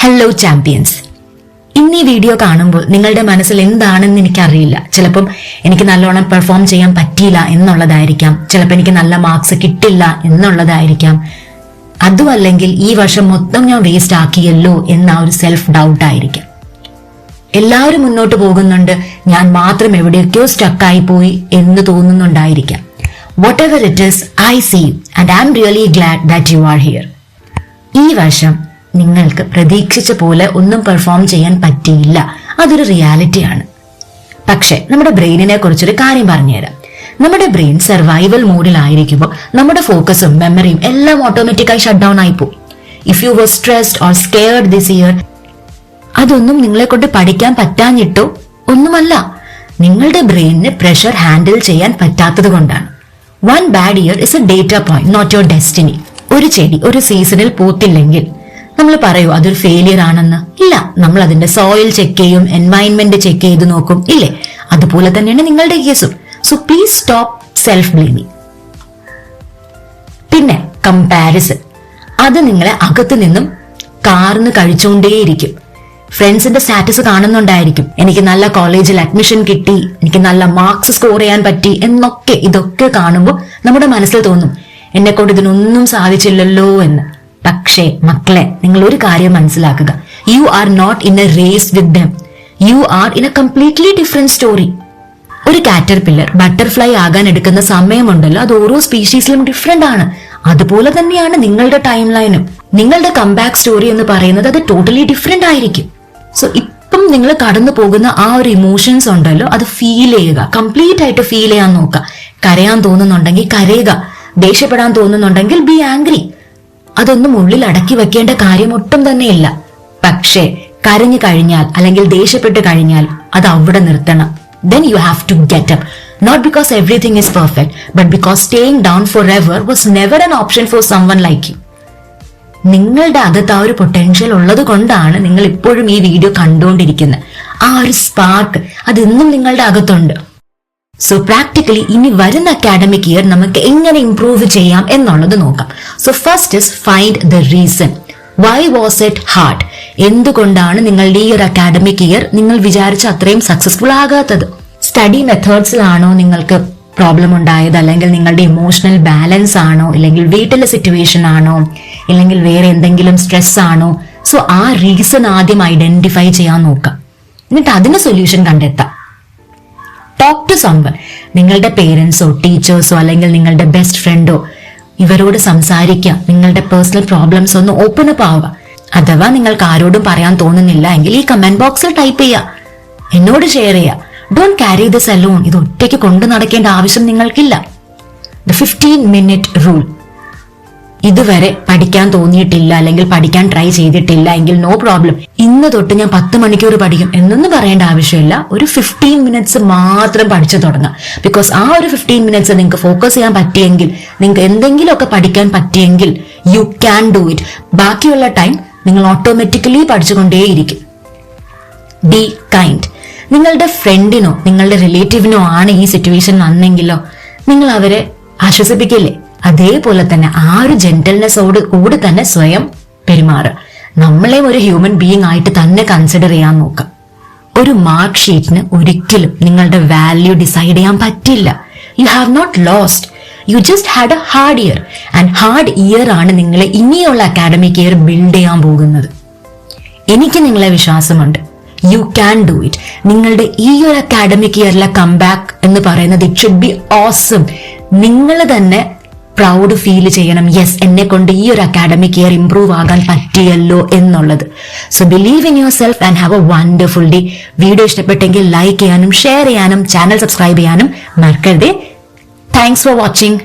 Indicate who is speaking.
Speaker 1: Hello champions. ഇന്ന് ഈ video കാണുമ്പോൾ നിങ്ങളുടെ മനസ്സിൽ എന്താണെന്ന് എനിക്കറിയില്ല. ചിലപ്പം എനിക്ക് നല്ലോണം പെർഫോം ചെയ്യാൻ പറ്റിയില്ല എന്നുള്ളതായിരിക്കാം, ചിലപ്പോൾ എനിക്ക് നല്ല മാർക്സ് കിട്ടില്ല എന്നുള്ളതായിരിക്കാം, അതുമല്ലെങ്കിൽ ഈ വർഷം മൊത്തം ഞാൻ വേസ്റ്റ് ആക്കിയല്ലോ എന്ന ഒരു സെൽഫ് ഡൗട്ട് ആയിരിക്കാം. എല്ലാവരും മുന്നോട്ട് പോകുന്നുണ്ട്, ഞാൻ മാത്രം എവിടെയൊക്കെയോ സ്റ്റക്കായി പോയി എന്ന് തോന്നുന്നുണ്ടായിരിക്കാം. Whatever it is, I see you and I'm really glad that you are here. ഈ വർഷം നിങ്ങൾക്ക് പ്രതീക്ഷിച്ച പോലെ ഒന്നും പെർഫോം ചെയ്യാൻ പറ്റിയില്ല, അതൊരു റിയാലിറ്റിയാണ്. പക്ഷെ നമ്മുടെ ബ്രെയിനിനെ കുറിച്ചൊരു കാര്യം പറഞ്ഞുതരാം. നമ്മുടെ ബ്രെയിൻ സർവൈവൽ മോഡിലായിരിക്കുമ്പോൾ നമ്മുടെ ഫോക്കസും മെമ്മറിയും എല്ലാം ഓട്ടോമാറ്റിക്കായി ഷട്ട് ഡൗൺ ആയിപ്പോകും. If you were stressed or scared this year, അതൊന്നും നിങ്ങളെ കൊണ്ട് പഠിക്കാൻ പറ്റാഞ്ഞിട്ടോ ഒന്നുമല്ല, നിങ്ങളുടെ ബ്രെയിനിന് പ്രഷർ ഹാൻഡിൽ ചെയ്യാൻ പറ്റാത്തത് കൊണ്ടാണ്. One bad year is a data point, not your destiny. ഒരു ചെടി ഒരു സീസണിൽ പൂത്തില്ലെങ്കിൽ നമ്മൾ പറയൂ അതൊരു ഫെയിലിയർ ആണെന്ന്? ഇല്ല, നമ്മൾ അതിന്റെ സോയിൽ ചെക്ക് ചെയ്യും, എൻവയൺമെന്റ് ചെക്ക് ചെയ്ത് നോക്കും, ഇല്ലേ? അതുപോലെ തന്നെയാണ് നിങ്ങളുടെ കേസും. So please stop self blaming. പിന്നെ കമ്പാരിസൺ, അത് നിങ്ങളെ അകത്തു നിന്നും കാർന്ന് കഴിച്ചുകൊണ്ടേയിരിക്കും. ഫ്രണ്ട്സിന്റെ സ്റ്റാറ്റസ് കാണുന്നുണ്ടായിരിക്കും, എനിക്ക് നല്ല കോളേജിൽ അഡ്മിഷൻ കിട്ടി, എനിക്ക് നല്ല മാർക്സ് സ്കോർ ചെയ്യാൻ പറ്റി എന്നൊക്കെ. ഇതൊക്കെ കാണുമ്പോൾ നമ്മുടെ മനസ്സിൽ തോന്നും എന്നെ കൊണ്ട് ഇതിനൊന്നും സാധിച്ചില്ലല്ലോ എന്ന്. പക്ഷേ മക്കളെ, നിങ്ങൾ ഒരു കാര്യം മനസ്സിലാക്കുക, you are not in a race with them, you are in a completely different story. ഒരു കാറ്റർപില്ലർ ബട്ടർഫ്ലൈ ആകാൻ എടുക്കുന്ന സമയമുണ്ടല്ലോ, അത് ഓരോ സ്പീഷീസിലും ഡിഫറെന്റ് ആണ്. അതുപോലെ തന്നെയാണ് നിങ്ങളുടെ ടൈം ലൈനും. നിങ്ങളുടെ കംബാക്ക് സ്റ്റോറി എന്ന് പറയുന്നത് അത് ടോട്ടലി ഡിഫറെന്റ് ആയിരിക്കും. സോ ഇപ്പം നിങ്ങൾ കടന്നു പോകുന്ന ആ ഒരു ഇമോഷൻസ് ഉണ്ടല്ലോ, അത് ഫീൽ ചെയ്യുക, കംപ്ലീറ്റ് ആയിട്ട് ഫീൽ ചെയ്യാൻ നോക്കുക. കരയാൻ തോന്നുന്നുണ്ടെങ്കിൽ കരയുക, ദേഷ്യപ്പെടാൻ തോന്നുന്നുണ്ടെങ്കിൽ ബി ആംഗ്രി. അതൊന്നും ഉള്ളിൽ അടക്കി വെക്കേണ്ട കാര്യം ഒട്ടും തന്നെയില്ല. പക്ഷേ കരഞ്ഞു കഴിഞ്ഞാൽ അല്ലെങ്കിൽ ദേഷ്യപ്പെട്ട് കഴിഞ്ഞാൽ അത് അവിടെ നിർത്തണം. Then you have to get up. Not because everything is perfect, but because staying down forever was never an option for someone like you. നിങ്ങളുടെ അകത്ത് ആ ഒരു പൊട്ടൻഷ്യൽ ഉള്ളത് കൊണ്ടാണ് നിങ്ങൾ ഇപ്പോഴും ഈ വീഡിയോ കണ്ടുകൊണ്ടിരിക്കുന്നത്. ആ ഒരു സ്പാർക്ക് അത് ഇന്നും നിങ്ങളുടെ അകത്തുണ്ട്. സോ പ്രാക്ടിക്കലി ഇനി വരുന്ന അക്കാഡമിക് ഇയർ നമുക്ക് എങ്ങനെ ഇംപ്രൂവ് ചെയ്യാം എന്നുള്ളത് നോക്കാം. So first is find the reason. Why was it hard? എന്തുകൊണ്ടാണ് നിങ്ങളുടെ ഈ ഒരു അക്കാഡമിക് ഇയർ നിങ്ങൾ വിചാരിച്ച അത്രയും സക്സസ്ഫുൾ ആകാത്തത്? സ്റ്റഡി മെത്തേഡ്സിലാണോ നിങ്ങൾക്ക് പ്രോബ്ലം ഉണ്ടായത്, അല്ലെങ്കിൽ നിങ്ങളുടെ ഇമോഷണൽ ബാലൻസ് ആണോ, അല്ലെങ്കിൽ വീട്ടിലെ സിറ്റുവേഷൻ ആണോ, അല്ലെങ്കിൽ വേറെ എന്തെങ്കിലും സ്ട്രെസ് ആണോ? സോ ആ റീസൺ ആദ്യം ഐഡന്റിഫൈ ചെയ്യാൻ നോക്കാം, എന്നിട്ട് അതിന് സൊല്യൂഷൻ കണ്ടെത്താം. Talk to someone. നിങ്ങളുടെ പേരൻസോ ടീച്ചേഴ്സോ അല്ലെങ്കിൽ നിങ്ങളുടെ ബെസ്റ്റ് ഫ്രണ്ടോ, ഇവരോട് സംസാരിക്കുക. നിങ്ങളുടെ പേഴ്സണൽ പ്രോബ്ലംസ് ഒന്ന് ഓപ്പൺ അപ്പ് ആവുക. അഥവാ നിങ്ങൾക്ക് ആരോടും പറയാൻ തോന്നുന്നില്ല എങ്കിൽ ഈ കമന്റ് ബോക്സിൽ ടൈപ്പ് ചെയ്യുക, എന്നോട് ഷെയർ ചെയ്യുക. Don't carry this alone. ഇത് ഒറ്റയ്ക്ക് കൊണ്ടു നടക്കേണ്ട ആവശ്യം നിങ്ങൾക്കില്ല. The 15-minute rule. ഇതുവരെ പഠിക്കാൻ തോന്നിയിട്ടില്ല അല്ലെങ്കിൽ പഠിക്കാൻ ട്രൈ ചെയ്തിട്ടില്ല എങ്കിൽ നോ പ്രോബ്ലം, ഇന്ന് തൊട്ട് ഞാൻ 10 മണിക്കൂർ പഠിക്കും എന്നൊന്നും പറയേണ്ട ആവശ്യമില്ല. ഒരു 15 minutes മാത്രം പഠിച്ചു തുടങ്ങാം. ബിക്കോസ് ആ ഒരു 15 minutes നിങ്ങൾക്ക് ഫോക്കസ് ചെയ്യാൻ പറ്റിയെങ്കിൽ, നിങ്ങൾക്ക് എന്തെങ്കിലുമൊക്കെ പഠിക്കാൻ പറ്റിയെങ്കിൽ യു ക്യാൻ ഡു ഇറ്റ്. ബാക്കിയുള്ള ടൈം നിങ്ങൾ ഓട്ടോമാറ്റിക്കലി പഠിച്ചുകൊണ്ടേയിരിക്കും. Be kind. നിങ്ങളുടെ ഫ്രണ്ടിനോ നിങ്ങളുടെ റിലേറ്റീവിനോ ആണ് ഈ സിറ്റുവേഷൻ വന്നെങ്കിലോ നിങ്ങൾ അവരെ ആശ്വസിപ്പിക്കില്ലേ? അതേപോലെ തന്നെ ആ ഒരു ജെന്റിൽനെസ്സോട് കൂടി തന്നെ സ്വയം പെരുമാറുക. നമ്മളെ ഒരു ഹ്യൂമൻ ബീയിങ് ആയിട്ട് തന്നെ കൺസിഡർ ചെയ്യാൻ നോക്കാം. ഒരു മാർക്ക് ഷീറ്റിന് ഒരിക്കലും നിങ്ങളുടെ വാല്യൂ ഡിസൈഡ് ചെയ്യാൻ പറ്റില്ല. You have not lost, you just had a hard year. And hard year ആണ് നിങ്ങളെ ഇനിയുള്ള അക്കാഡമിക് ഇയർ ബിൽഡ് ചെയ്യാൻ പോകുന്നത്. എനിക്ക് നിങ്ങളെ വിശ്വാസമുണ്ട്, യു ക്യാൻ ഡു ഇറ്റ്. നിങ്ങളുടെ ഈ ഒരു അക്കാഡമിക് ഇയറിലെ കംബാക്ക് എന്ന് പറയുന്നത് ഇറ്റ് ഷുഡ് ബി ഓസം. നിങ്ങൾ തന്നെ പ്രൗഡ് ഫീൽ ചെയ്യണം, യെസ് എന്നെ കൊണ്ട് ഈ ഒരു അക്കാഡമിക് ഇയർ ഇംപ്രൂവ് ആകാൻ പറ്റിയല്ലോ എന്നുള്ളത്. So believe in your self and have A wonderful day. Video ഇഷ്ടപ്പെട്ടെങ്കിൽ ലൈക്ക് ചെയ്യാനും ഷെയർ ചെയ്യാനും ചാനൽ സബ്സ്ക്രൈബ് ചെയ്യാനും മറക്കരുതേ. Thanks for watching.